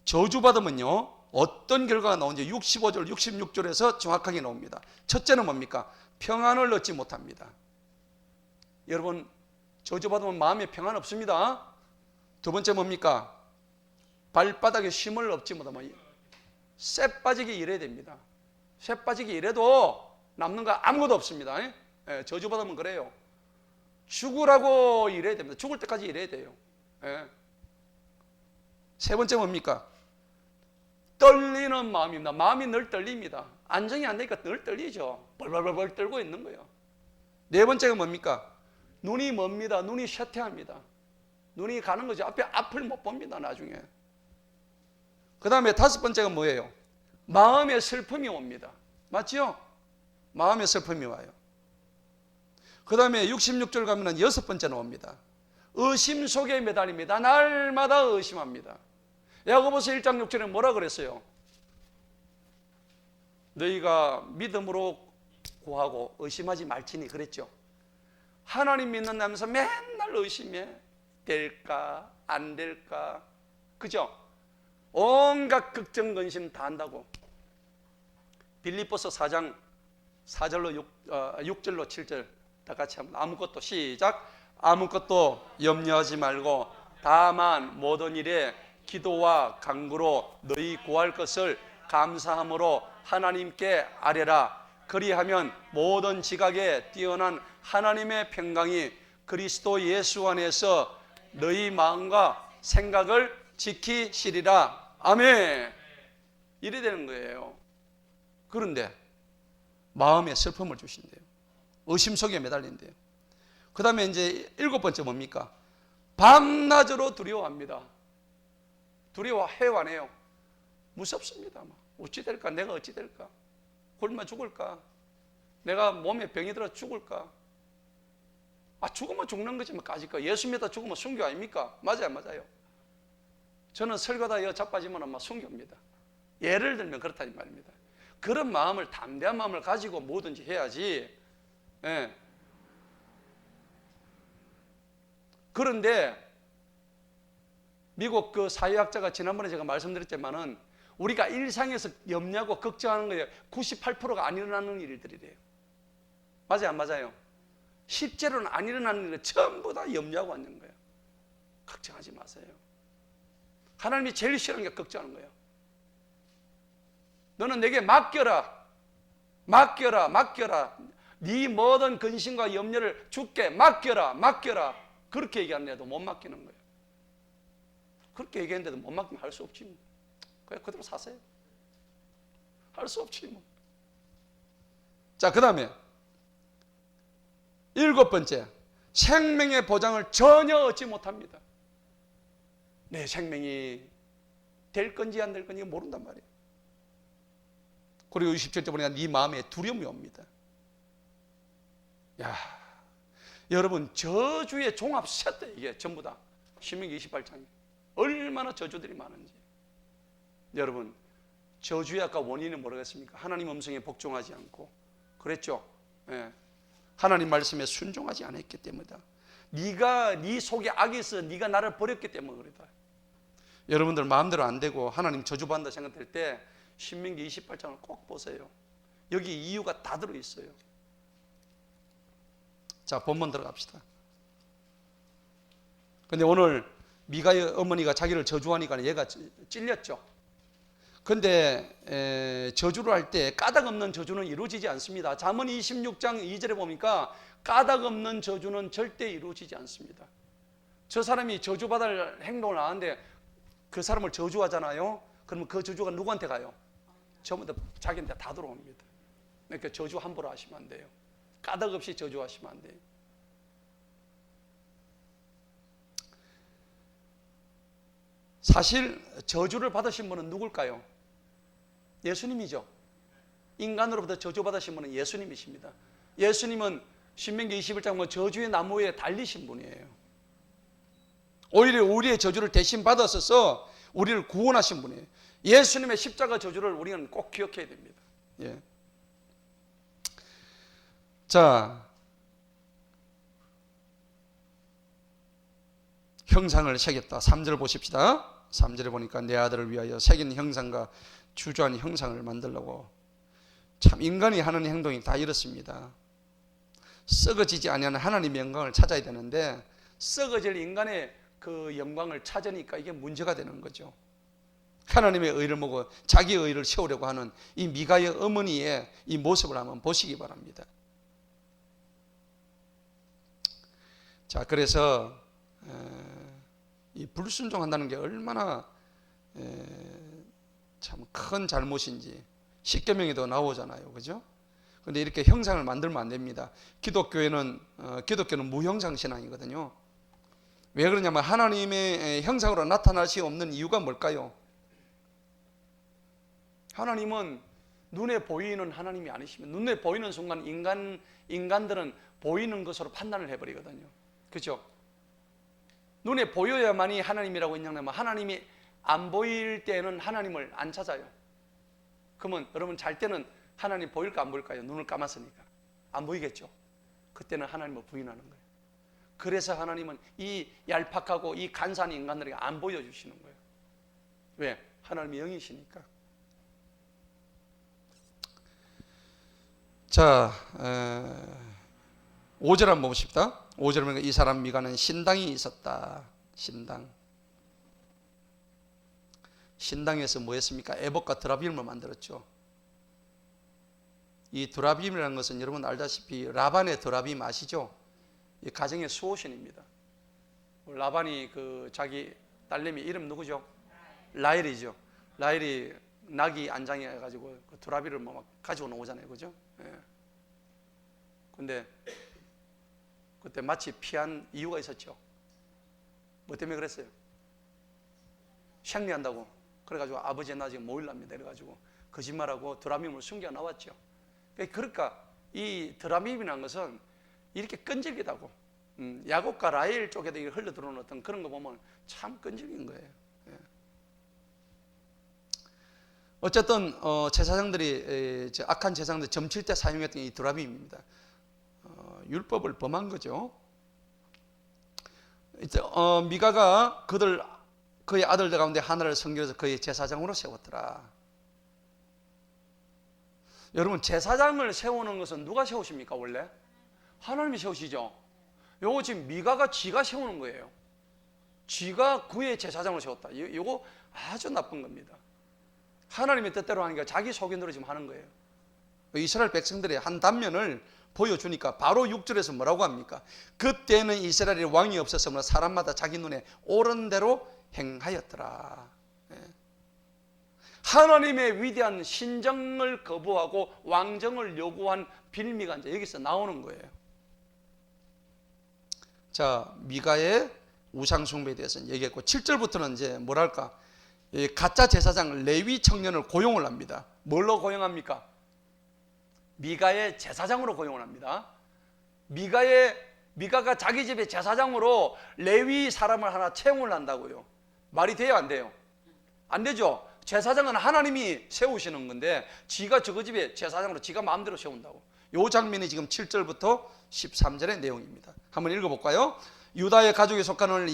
저주받으면요 어떤 결과가 나오는지 65절, 66절에서 정확하게 나옵니다. 첫째는 뭡니까? 평안을 얻지 못합니다. 여러분, 저주받으면 마음에 평안 없습니다. 두 번째 뭡니까? 발바닥에 쉼을 얻지 못하면 쇠 빠지게 일해야 됩니다. 쇠 빠지게 일해도 남는 거 아무것도 없습니다. 예, 저주받으면 그래요. 죽으라고 일해야 됩니다. 죽을 때까지 일해야 돼요. 예. 세 번째 뭡니까? 떨리는 마음입니다. 마음이 늘 떨립니다. 안정이 안 되니까 늘 떨리죠. 벌벌벌 떨고 있는 거예요. 네 번째가 뭡니까? 눈이 멉니다. 눈이 쇠퇴합니다. 눈이 가는 거죠. 앞을 못 봅니다. 나중에. 그 다음에 다섯 번째가 뭐예요? 마음의 슬픔이 옵니다. 맞죠? 마음의 슬픔이 와요. 그 다음에 66절 가면 여섯 번째는 옵니다. 의심 속에 매달립니다. 날마다 의심합니다. 야고보서 1장 6절에 뭐라 그랬어요? 너희가 믿음으로 구하고 의심하지 말지니 그랬죠. 하나님 믿는다면서 맨날 의심해. 될까 안 될까, 그죠? 온갖 걱정 근심 다 한다고. 빌립보서 4장 4절로 6절로 7절 다 같이 한번 아무것도 시작. 아무것도 염려하지 말고 다만 모든 일에 기도와 간구로 너희 구할 것을 감사함으로 하나님께 아뢰라. 그리하면 모든 지각에 뛰어난 하나님의 평강이 그리스도 예수 안에서 너희 마음과 생각을 지키시리라. 아멘. 이래 되는 거예요. 그런데 마음에 슬픔을 주신대요. 의심 속에 매달린대요. 그 다음에 이제 일곱 번째 뭡니까? 밤낮으로 두려워합니다. 두려워해요, 안 해요? 무섭습니다. 어찌 될까? 내가 어찌 될까? 굶어 죽을까? 내가 몸에 병이 들어 죽을까? 죽으면 죽는 거지 뭐 까짓거. 예수 믿다 죽으면 순교 아닙니까? 맞아요. 저는 설교다 자빠지면 순교입니다. 예를 들면 그렇다는 말입니다. 그런 마음을, 담대한 마음을 가지고 뭐든지 해야지. 예. 그런데 미국 그 사회학자가 지난번에 제가 말씀드렸지만은 우리가 일상에서 염려하고 걱정하는 거에 98%가 안 일어나는 일들이래요. 맞아요, 안 맞아요? 실제로는 안 일어나는 일을 전부 다 염려하고 있는 거예요. 걱정하지 마세요. 하나님이 제일 싫어하는 게 걱정하는 거예요. 너는 내게 맡겨라. 네 모든 근심과 염려를 주께 맡겨라. 그렇게 얘기하는데도 못 맡기는 거예요. 그렇게 얘기했는데도 못 맡기면 할 수 없지 뭐. 그냥 그대로 사세요. 할 수 없지 뭐. 자, 그 다음에 일곱 번째, 생명의 보장을 전혀 얻지 못합니다. 내 생명이 될 건지 안 될 건지 모른단 말이에요. 그리고 27절 보니까 네 마음에 두려움이 옵니다. 야, 여러분 저주의 종합 세트 이게 전부 다 신명기 28장에 얼마나 저주들이 많은지. 여러분 저주의 아까 원인은 모르겠습니까? 하나님 음성에 복종하지 않고 그랬죠. 예. 하나님 말씀에 순종하지 않았기 때문이다. 네 속에 악이 있어. 네가 나를 버렸기 때문에 그렇다. 여러분들 마음대로 안 되고 하나님 저주받는다 생각될 때 신명기 28장을 꼭 보세요. 여기 이유가 다 들어있어요. 자, 본문 들어갑시다. 근데 오늘 미가의 어머니가 자기를 저주하니까 얘가 찔렸죠. 근데 저주를 할 때 까닭 없는 저주는 이루어지지 않습니다. 잠언 26장 2절에 보니까 까닭 없는 저주는 절대 이루어지지 않습니다. 저 사람이 저주받을 행동을 하는데 그 사람을 저주하잖아요. 그러면 그 저주가 누구한테 가요? 전부 다 자기한테 다 들어옵니다. 그러니까 저주 함부로 하시면 안 돼요. 까닭 없이 저주하시면 안 돼요. 사실 저주를 받으신 분은 누굴까요? 예수님이죠. 인간으로부터 저주받으신 분은 예수님이십니다. 예수님은 신명기 21장 뭐 저주의 나무 위에 달리신 분이에요. 오히려 우리의 저주를 대신 받았어서 우리를 구원하신 분이에요. 예수님의 십자가 저주를 우리는 꼭 기억해야 됩니다. 예. 자, 형상을 새겼다. 3절 보십시다. 3절에 보니까 내 아들을 위하여 새긴 형상과 주저한 형상을 만들려고. 참 인간이 하는 행동이 다 이렇습니다. 썩어지지 아니하는 하나님의 영광을 찾아야 되는데 썩어질 인간의 그 영광을 찾으니까 이게 문제가 되는 거죠. 하나님의 의를 보고 자기 의를 세우려고 하는 이 미가의 어머니의 이 모습을 한번 보시기 바랍니다. 자, 그래서 이 불순종한다는 게 얼마나 참 큰 잘못인지 십계명에도 나오잖아요, 그죠? 그런데 이렇게 형상을 만들면 안 됩니다. 기독교는 무형상 신앙이거든요. 왜 그러냐면 하나님의 형상으로 나타날 수 없는 이유가 뭘까요? 하나님은 눈에 보이는 하나님이 아니시면 눈에 보이는 순간 인간들은 보이는 것으로 판단을 해버리거든요. 그렇죠? 눈에 보여야만이 하나님이라고 인정하면 하나님이 안 보일 때는 하나님을 안 찾아요. 그러면 여러분 잘 때는 하나님 보일까 안 보일까요? 눈을 감았으니까 안 보이겠죠. 그때는 하나님을 부인하는 거예요. 그래서 하나님은 이 얄팍하고 이 간사한 인간들에게 안 보여주시는 거예요. 왜? 하나님이 영이시니까. 자, 5절 한번 보십시다. 5절에 보니까 이 사람 미가는 신당이 있었다. 신당에서 뭐 했습니까? 에봇과 드라빔을 만들었죠. 이 드라빔이라는 것은 여러분 알다시피 라반의 드라빔 아시죠? 이 가정의 수호신입니다. 라반이 그 자기 딸내미 이름 누구죠? 라헬이죠. 라헬이 낙이 안장해가지고 그 드라빔을 뭐 가지고 나오잖아요, 그죠? 예. 근데 그때 마치 피한 이유가 있었죠. 뭐 때문에 그랬어요? 생리한다고. 그래가지고 아버지의 나 지금 모일랍니다. 이래가지고 거짓말하고 드라밈을 숨겨 나왔죠. 그러니까 이 드라밈이라는 것은 이렇게 끈질기다고. 야곱과 라헬 쪽에도 흘러 들어오는 어떤 그런 거 보면 참 끈질긴 거예요. 예. 어쨌든 제사장들이 악한 제사장들 점칠 때 사용했던 이 드라빔입니다. 율법을 범한 거죠. 미가가 그의 아들들 가운데 하나를 선결해서 그의 제사장으로 세웠더라. 여러분 제사장을 세우는 것은 누가 세우십니까? 원래 하나님이 세우시죠. 요거 지금 미가가 지가 세우는 거예요. 지가 그의 제사장을 세웠다. 요거 아주 나쁜 겁니다. 하나님의 뜻대로 하니까 자기 소견대로 지금 하는 거예요. 이스라엘 백성들의 한 단면을 보여주니까 바로 6절에서 뭐라고 합니까? 그때는 이스라엘에 왕이 없었으므로 사람마다 자기 눈에 옳은 대로 행하였더라. 하나님의 위대한 신정을 거부하고 왕정을 요구한 빌미가 이제 여기서 나오는 거예요. 자, 미가의 우상 숭배에 대해서 얘기했고 7절부터는 이제 뭐랄까? 가짜 제사장 레위 청년을 고용을 합니다. 뭘로 고용합니까? 미가의 제사장으로 고용을 합니다. 미가가 자기 집의 제사장으로 레위 사람을 하나 채용을 한다고요. 말이 돼요, 안 돼요? 안 되죠. 제사장은 하나님이 세우시는 건데 지가 저거 집의 제사장으로 지가 마음대로 세운다고. 요 장면이 지금 7절부터 13절의 내용입니다. 한번 읽어볼까요? 유다의 가족에 속하는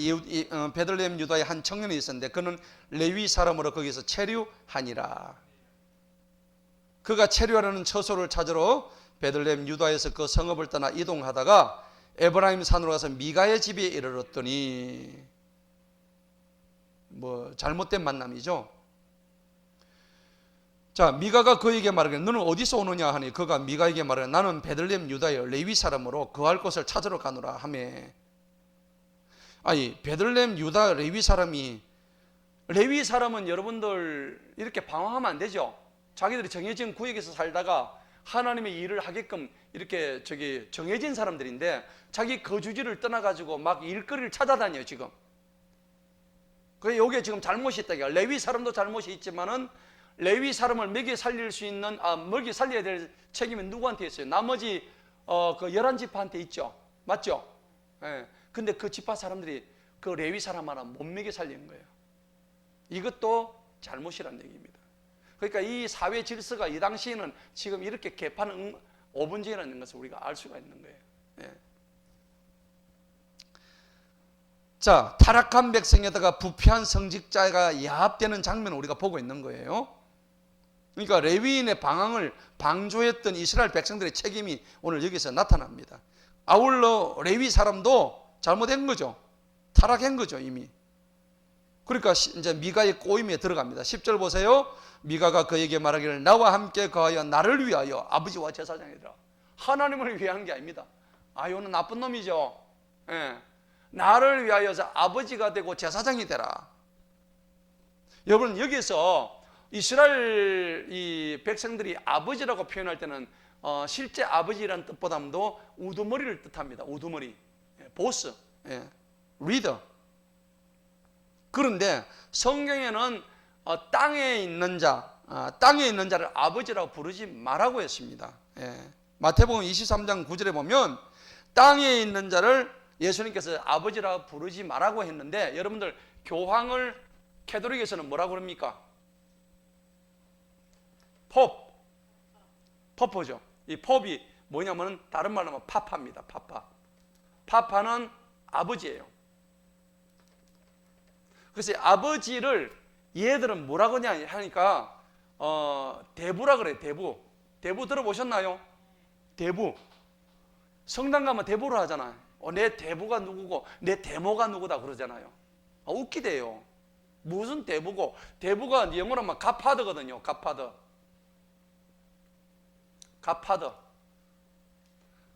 베들레헴 유다의 한 청년이 있었는데 그는 레위 사람으로 거기서 체류하니라. 그가 체류하려는 처소를 찾으러 베들레헴 유다에서 그 성읍을 떠나 이동하다가 에브라임 산으로 가서 미가의 집에 이르렀더니 뭐 잘못된 만남이죠. 자, 미가가 그에게 말하기를 너는 어디서 오느냐 하니 그가 미가에게 말하기를 나는 베들레헴 유다의 레위 사람으로 거할 곳을 찾으러 가노라 하매. 아니 베들레헴 유다 레위 사람은 여러분들 이렇게 방황하면 안 되죠. 자기들이 정해진 구역에서 살다가 하나님의 일을 하게끔 이렇게 정해진 사람들인데 자기 거주지를 떠나가지고 막 일거리를 찾아다녀요. 지금 그게 요게 지금 잘못이 있다. 레위 사람도 잘못이 있지만은 레위 사람을 먹여 살릴 수 있는 먹여 살려야 될 책임이 누구한테 있어요? 나머지 그 11지파한테 있죠. 맞죠? 예. 근데 그 지파 사람들이 그 레위 사람 하나 못 먹여 살리는 거예요. 이것도 잘못이라는 얘기입니다. 그러니까 이 사회 질서가 이 당시에는 지금 이렇게 개판 오분쟁이라는 것을 우리가 알 수가 있는 거예요. 예. 자, 타락한 백성에다가 부패한 성직자가 야합되는 장면을 우리가 보고 있는 거예요. 그러니까 레위인의 방황을 방조했던 이스라엘 백성들의 책임이 오늘 여기서 나타납니다. 아울러 레위 사람도 잘못한 거죠. 타락한 거죠, 이미. 그러니까 이제 미가의 꼬임에 들어갑니다. 10절 보세요. 미가가 그에게 말하기를 나와 함께 거하여 나를 위하여 아버지와 제사장이라. 하나님을 위한 게 아닙니다. 요는 나쁜 놈이죠. 예. 나를 위하여서 아버지가 되고 제사장이 되라. 여러분, 여기서 이스라엘 이 백성들이 아버지라고 표현할 때는 실제 아버지라는 뜻보다도 우두머리를 뜻합니다. 우두머리, 보스, 리더. 그런데 성경에는 땅에 있는 자를 아버지라고 부르지 말라고 했습니다. 마태복음 23장 9절에 보면 땅에 있는 자를 예수님께서 아버지라고 부르지 말라고 했는데, 여러분들 교황을 캐톨릭에서는 뭐라고 그럽니까? 퍼퍼죠. 이 pop이 뭐냐면 다른 말로 하면 파파입니다. 파파는 아버지예요. 그래서 아버지를 얘들은 뭐라고 하니까 대부라 그래요. 대부 들어보셨나요? 대부. 성당 가면 대부를 하잖아요. 내 대부가 누구고 내 대모가 누구다 그러잖아요. 웃기대요. 무슨 대부고, 대부가 영어로 하면 갓파더거든요. 갓파더.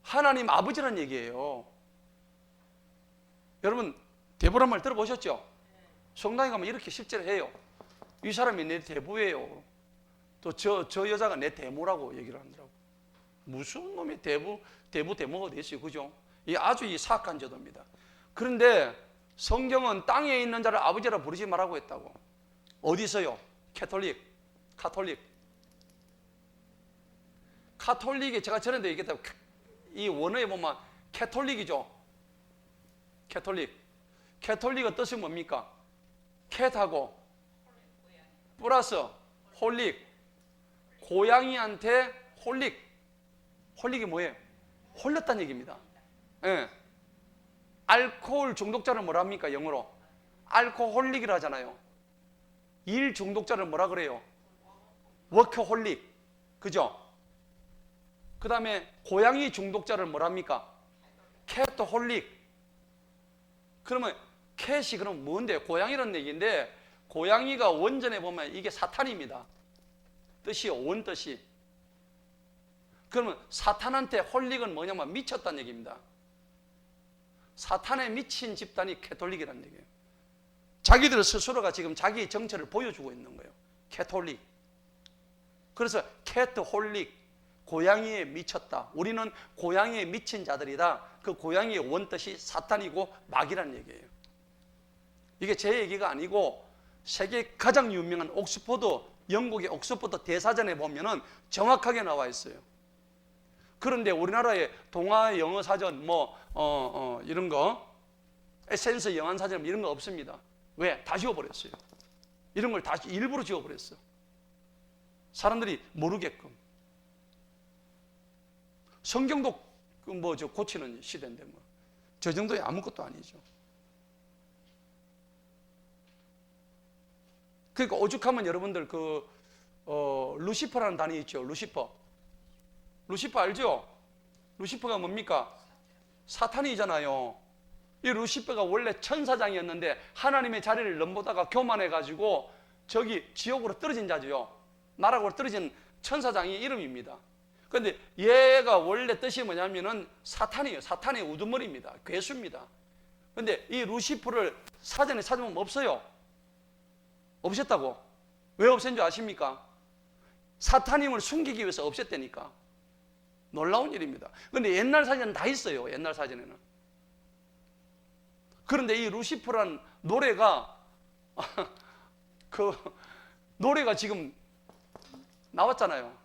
하나님 아버지란 얘기예요. 여러분, 대부란 말 들어보셨죠? 성당에 가면 이렇게 실제로 해요. 이 사람이 내 대부예요. 또 저 여자가 내 대모라고 얘기를 하더라고. 무슨 놈이 대모가 됐어요. 그죠? 이 아주 사악한 제도입니다. 그런데 성경은 땅에 있는 자를 아버지라 부르지 말라고 했다고. 어디서요? 카톨릭이 제가 전에도 얘기했다고, 이 원어에 보면 캐톨릭이죠. 캐톨릭의 뜻이 뭡니까? 캣하고 플러스 홀릭, 고양이한테 홀릭이 뭐예요? 홀렸다는 얘기입니다. 예. 알코올 중독자를 뭐라 합니까? 영어로 알코홀릭이라 하잖아요. 일 중독자를 뭐라 그래요? 워커홀릭. 그죠? 그 다음에 고양이 중독자를 뭐라 합니까? 캣홀릭. 그러면 캣이 그럼 뭔데? 고양이라는 얘기인데, 고양이가 원전에 보면 이게 사탄입니다. 뜻이요, 원뜻이. 그러면 사탄한테 홀릭은 뭐냐면 미쳤다는 얘기입니다. 사탄에 미친 집단이 캐톨릭이라는 얘기예요. 자기들 스스로가 지금 자기 정체를 보여주고 있는 거예요. 캐톨릭. 그래서 캐트홀릭, 고양이에 미쳤다. 우리는 고양이에 미친 자들이다. 그 고양이의 원뜻이 사탄이고 마귀라는 얘기예요. 이게 제 얘기가 아니고 세계 가장 유명한 영국의 옥스퍼드 대사전에 보면은 정확하게 나와 있어요. 그런데 우리나라의 동아 영어 사전 이런 거, 에센스 영한 사전 이런 거 없습니다. 왜? 다 지워버렸어요. 이런 걸 다 일부러 지워버렸어. 사람들이 모르게끔. 성경도 고치는 시대인데 저 정도의 아무것도 아니죠. 그러니까 오죽하면 여러분들 루시퍼라는 단위 있죠. 루시퍼 알죠? 루시퍼가 뭡니까? 사탄이잖아요. 이 루시퍼가 원래 천사장이었는데 하나님의 자리를 넘보다가 교만해가지고 저기 지옥으로 떨어진 자죠. 나락으로 떨어진 천사장이 이름입니다. 그런데 얘가 원래 뜻이 뭐냐면은 사탄이에요. 사탄의 우두머리입니다. 괴수입니다. 그런데 이 루시퍼를 사전에 찾으면 없어요. 없앴다고. 왜 없앤 줄 아십니까? 사탄임을 숨기기 위해서 없앴다니까. 놀라운 일입니다. 그런데 옛날 사전에는 다 있어요. 옛날 사전에는. 그런데 이 루시퍼란 노래가 그 노래가 지금 나왔잖아요.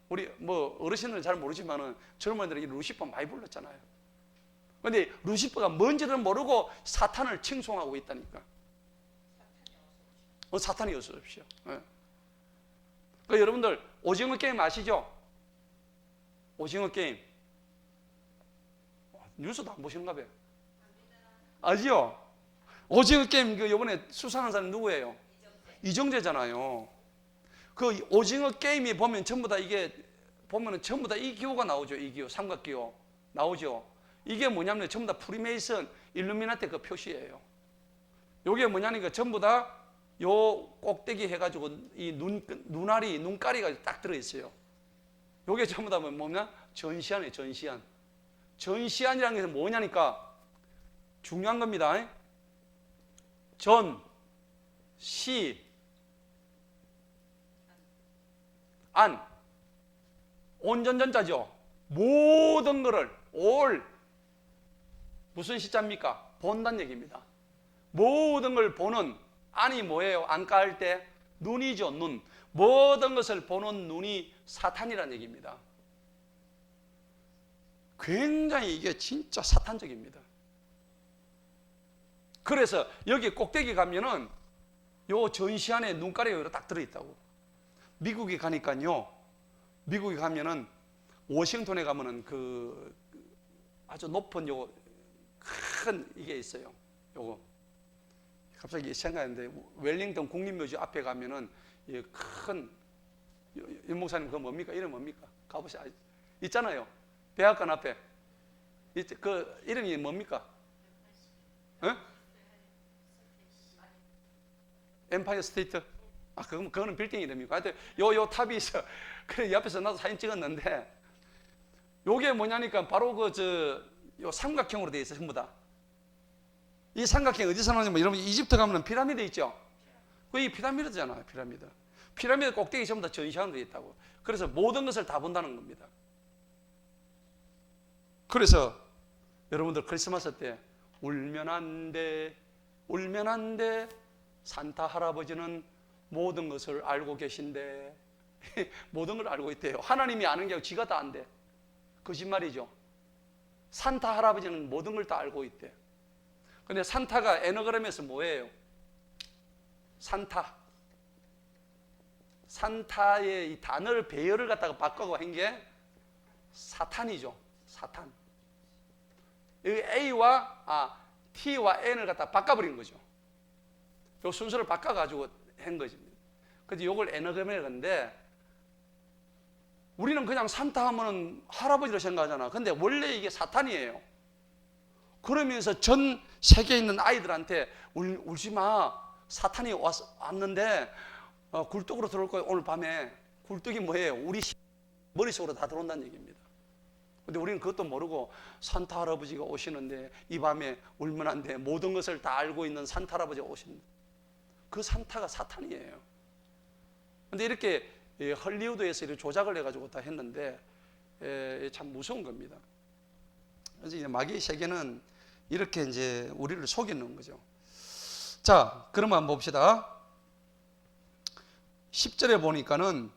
우리 뭐 어르신들은 잘 모르지만은 젊은이들이 루시퍼 많이 불렀잖아요. 근데 루시퍼가 뭔지를 모르고 사탄을 칭송하고 있다니까. 사탄이 어서 오십시오. 네. 그 여러분들 오징어 게임 아시죠? 오징어 게임. 뉴스도 안 보시는가 봐요. 아시죠? 오징어 게임 그 이번에 수상한 사람이 누구예요? 이정재잖아요. 그 오징어 게임이 보면 전부 다 이게 보면은 전부 다 이 기호가 나오죠. 이 기호, 삼각기호 나오죠. 이게 뭐냐면 전부 다 프리메이슨, 일루미나티 그 표시예요. 요게 뭐냐니까 전부 다 요 꼭대기 해가지고 이 눈알이, 눈가리가 딱 들어있어요. 요게 전부 다 뭐냐? 전시안이에요, 전시안. 전시안이라는 게 뭐냐니까 중요한 겁니다. 전, 시, 안. 온전전자죠. 모든 거를, 올. 무슨 시자입니까? 본다는 얘기입니다. 모든 걸 보는, 안이 뭐예요? 안가 할 때 눈이죠, 눈. 모든 것을 보는 눈이 사탄이라는 얘기입니다. 굉장히 이게 진짜 사탄적입니다. 그래서 여기 꼭대기 가면은 요 전시 안에 눈가리가 딱 들어있다고. 미국에 가니까요, 미국에 가면은 워싱턴에 가면은 그 아주 높은 요 큰 이게 있어요. 요거 갑자기 생각했는데 웰링턴 국립묘지 앞에 가면은 큰 임 목사님 그거 뭡니까? 이름 뭡니까? 가보세요. 있잖아요. 백악관 앞에 그 이름이 뭡니까? 엠파이어 스테이트? 아, 그거는 빌딩 이름이고. 하여튼, 요 탑이 있어. 그래, 옆에서 나도 사진 찍었는데, 요게 뭐냐니까, 바로 요 삼각형으로 되어 있어, 전부 다. 이 삼각형 어디서 나오냐면, 여러분, 이집트 가면 피라미드 있죠? 그게 피라미드잖아요, 피라미드. 피라미드 꼭대기 전부 다 전시관으로 되어 있다고. 그래서 모든 것을 다 본다는 겁니다. 그래서, 여러분들 크리스마스 때, 울면 안 돼, 울면 안 돼, 산타 할아버지는 모든 것을 알고 계신데 모든 걸 알고 있대요. 하나님이 아는 게 지가 다 안돼. 거짓말이죠. 산타 할아버지는 모든 걸 다 알고 있대. 근데 산타가 에너그램에서 뭐예요? 산타의 이 단어를 배열을 갖다가 바꾸고 한 게 사탄이죠. 사탄. 여기 A와 T와 N을 갖다가 바꿔버린 거죠. 요 순서를 바꿔가지고 한 거지. 그래서 요걸 에너그램이라고 하는데, 우리는 그냥 산타 하면은 할아버지로 생각하잖아. 근데 원래 이게 사탄이에요. 그러면서 전 세계에 있는 아이들한테 울지 마. 사탄이 왔는데 굴뚝으로 들어올 거예요. 오늘 밤에. 굴뚝이 뭐예요? 우리 머릿속으로 다 들어온다는 얘기입니다. 근데 우리는 그것도 모르고 산타 할아버지가 오시는데 이 밤에 울면 안 돼. 모든 것을 다 알고 있는 산타 할아버지가 오신다. 그 산타가 사탄이에요. 근데 이렇게 헐리우드에서 이렇게 조작을 해가지고 다 했는데 참 무서운 겁니다. 그래서 이제 마귀의 세계는 이렇게 이제 우리를 속이는 거죠. 자, 그러면 한번 봅시다. 10절에 보니까는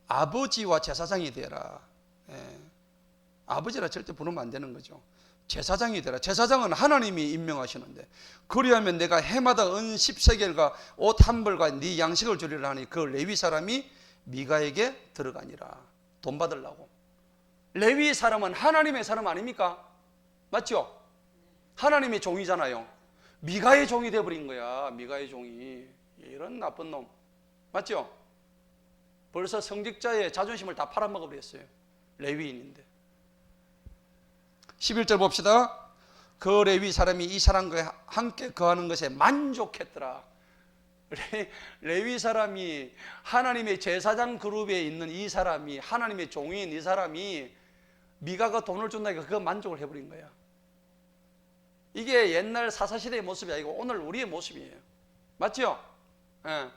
아버지와 제사장이 되라. 아버지라 절대 부르면 안 되는 거죠. 제사장이 되라. 제사장은 하나님이 임명하시는데, 그리하면 내가 해마다 은 10세겔과 옷 한 벌과 네 양식을 주리라 하니 그 레위 사람이 미가에게 들어가니라. 돈 받으려고. 레위 사람은 하나님의 사람 아닙니까? 맞죠? 하나님의 종이잖아요. 미가의 종이 되어버린 거야. 미가의 종이. 이런 나쁜 놈. 맞죠? 벌써 성직자의 자존심을 다 팔아먹어버렸어요. 레위인인데. 11절 봅시다. 그 레위 사람이 이 사람과 함께 거하는 것에 만족했더라. 레위 사람이 하나님의 제사장 그룹에 있는 이 사람이, 하나님의 종인 이 사람이 미가가 돈을 준다니까 그거 만족을 해버린 거야. 이게 옛날 사사시대의 모습이 아니고 오늘 우리의 모습이에요. 맞죠? 예.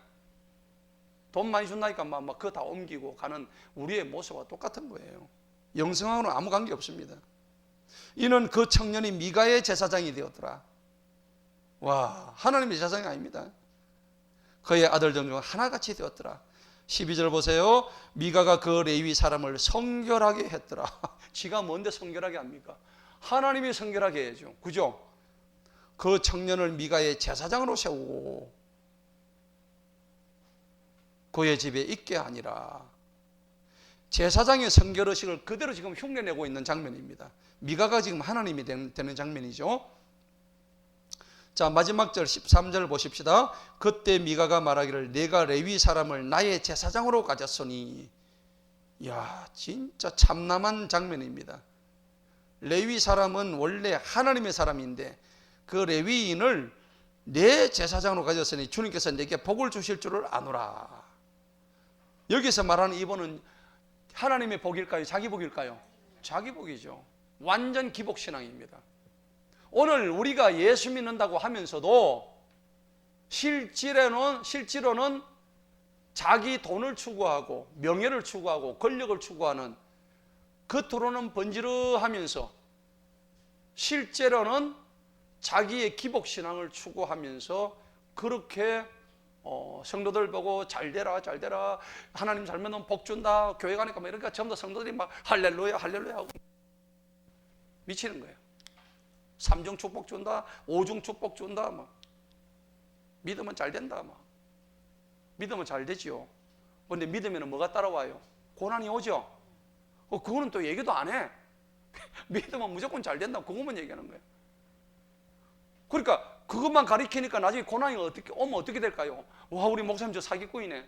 돈 많이 준다니까 막 그거 다 옮기고 가는 우리의 모습과 똑같은 거예요. 영성하고는 아무 관계 없습니다. 이는 그 청년이 미가의 제사장이 되었더라. 와, 하나님의 제사장이 아닙니다. 그의 아들들 중 하나같이 되었더라. 12절 보세요. 미가가 그 레위 사람을 성결하게 했더라. 지가 뭔데 성결하게 합니까? 하나님이 성결하게 해야죠. 그죠? 그 청년을 미가의 제사장으로 세우고 그의 집에 있게 하니라. 제사장의 성결의식을 그대로 지금 흉내내고 있는 장면입니다. 미가가 지금 하나님이 되는 장면이죠. 자, 마지막 절 13절 보십시다. 그때 미가가 말하기를 내가 레위 사람을 나의 제사장으로 가졌으니. 이야, 진짜 참남한 장면입니다. 레위 사람은 원래 하나님의 사람인데 그 레위인을 내 제사장으로 가졌으니 주님께서 내게 복을 주실 줄을 아노라. 여기서 말하는 이번은 하나님의 복일까요? 자기 복일까요? 자기 복이죠. 완전 기복신앙입니다. 오늘 우리가 예수 믿는다고 하면서도 실제로는 자기 돈을 추구하고 명예를 추구하고 권력을 추구하는, 겉으로는 번지르하면서 실제로는 자기의 기복신앙을 추구하면서 그렇게 성도들 보고 잘되라 잘되라, 하나님 잘 믿으면 복 준다, 교회 가니까 막 이러니까 전부 다 성도들이 막 할렐루야 할렐루야 하고 미치는 거예요. 3중 축복 준다, 5중 축복 준다, 막 믿으면 잘 된다, 막 믿으면 잘 되지요. 그런데 믿으면 뭐가 따라와요? 고난이 오죠. 그거는 또 얘기도 안 해. 믿으면 무조건 잘 된다, 그것만 얘기하는 거예요. 그러니까 그것만 가리키니까 나중에 고난이 오면 어떻게 될까요? 와, 우리 목사님 저 사기꾼이네.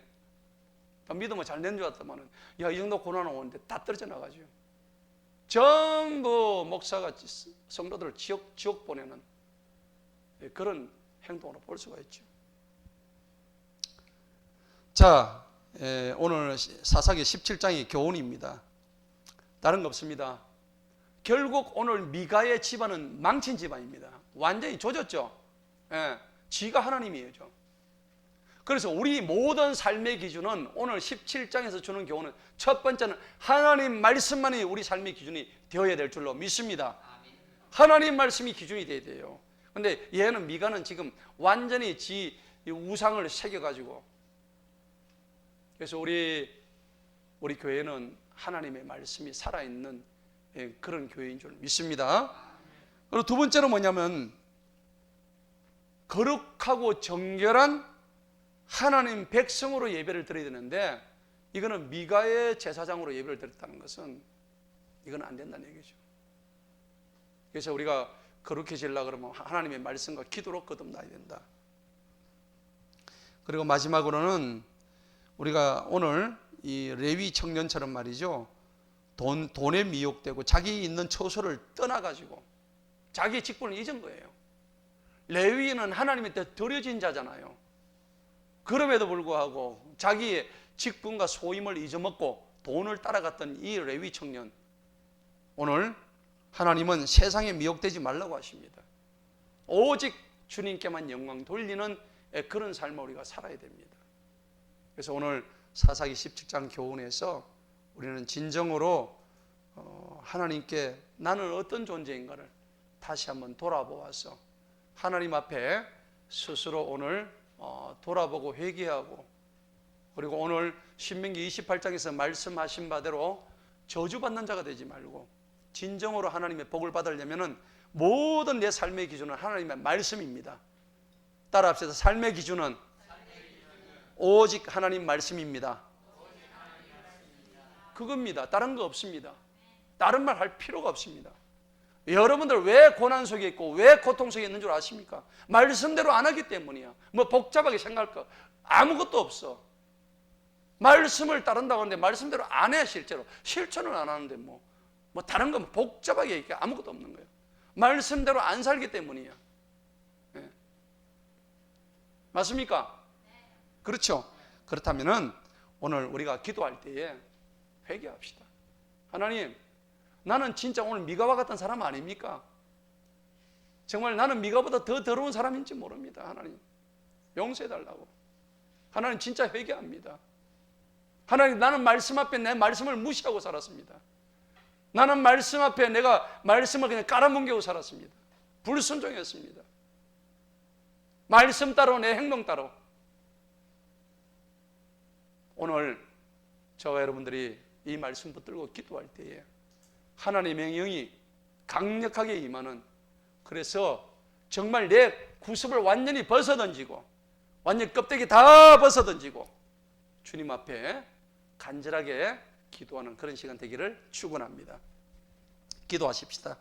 믿으면 잘 되는 줄 알았더만은, 야, 이 정도 고난 오는데 다 떨어져 나가죠. 전부 목사가 성도들을 지옥 보내는 그런 행동으로 볼 수가 있죠. 자, 오늘 사사기 17장의 교훈입니다. 다른 거 없습니다. 결국 오늘 미가의 집안은 망친 집안입니다. 완전히 조졌죠. 지가 하나님이에요. 그래서 우리 모든 삶의 기준은 오늘 17장에서 주는 교훈은, 첫 번째는 하나님 말씀만이 우리 삶의 기준이 되어야 될 줄로 믿습니다. 하나님 말씀이 기준이 되어야 돼요. 근데 얘는, 미가는 지금 완전히 지 우상을 새겨가지고, 그래서 우리 교회는 하나님의 말씀이 살아있는 그런 교회인 줄 믿습니다. 그리고 두 번째는 뭐냐면, 거룩하고 정결한 하나님 백성으로 예배를 드려야 되는데, 이거는 미가의 제사장으로 예배를 드렸다는 것은 이건 안 된다는 얘기죠. 그래서 우리가 거룩해지려고 그러면 하나님의 말씀과 기도로 거듭나야 된다. 그리고 마지막으로는 우리가 오늘 이 레위 청년처럼 말이죠, 돈에 미혹되고 자기 있는 처소를 떠나가지고 자기의 직분을 잊은 거예요. 레위인은 하나님의 때 드려진 자잖아요. 그럼에도 불구하고 자기의 직분과 소임을 잊어먹고 돈을 따라갔던 이 레위 청년, 오늘 하나님은 세상에 미혹되지 말라고 하십니다. 오직 주님께만 영광 돌리는 그런 삶을 우리가 살아야 됩니다. 그래서 오늘 사사기 17장 교훈에서 우리는 진정으로 하나님께 나는 어떤 존재인가를 다시 한번 돌아보아서 하나님 앞에 스스로 오늘 돌아보고 회개하고, 그리고 오늘 신명기 28장에서 말씀하신 바대로 저주받는 자가 되지 말고 진정으로 하나님의 복을 받으려면 모든 내 삶의 기준은 하나님의 말씀입니다. 따라합시다. 삶의 기준은 오직 하나님 말씀입니다. 그겁니다. 다른 거 없습니다. 다른 말 할 필요가 없습니다. 여러분들 왜 고난 속에 있고 왜 고통 속에 있는 줄 아십니까? 말씀대로 안 하기 때문이야. 뭐 복잡하게 생각할 거 아무것도 없어. 말씀을 따른다고 하는데 말씀대로 안 해. 실천을 안 하는데 뭐 다른 건 복잡하게 얘기해. 아무것도 없는 거예요. 말씀대로 안 살기 때문이야. 네. 맞습니까? 그렇죠? 그렇다면은 오늘 우리가 기도할 때에 회개합시다. 하나님, 나는 진짜 오늘 미가와 같은 사람 아닙니까? 정말 나는 미가보다 더 더러운 사람인지 모릅니다. 하나님, 용서해달라고. 하나님, 진짜 회개합니다. 하나님, 나는 말씀 앞에 내 말씀을 무시하고 살았습니다. 나는 말씀 앞에 내가 말씀을 그냥 깔아뭉개고 살았습니다. 불순종했습니다. 말씀 따로 내 행동 따로. 오늘 저와 여러분들이 이 말씀 붙들고 기도할 때에 하나님의 영이 강력하게 임하는, 그래서 정말 내 구습을 완전히 벗어던지고 완전 껍데기 다 벗어던지고 주님 앞에 간절하게 기도하는 그런 시간 되기를 축원합니다. 기도하십시다.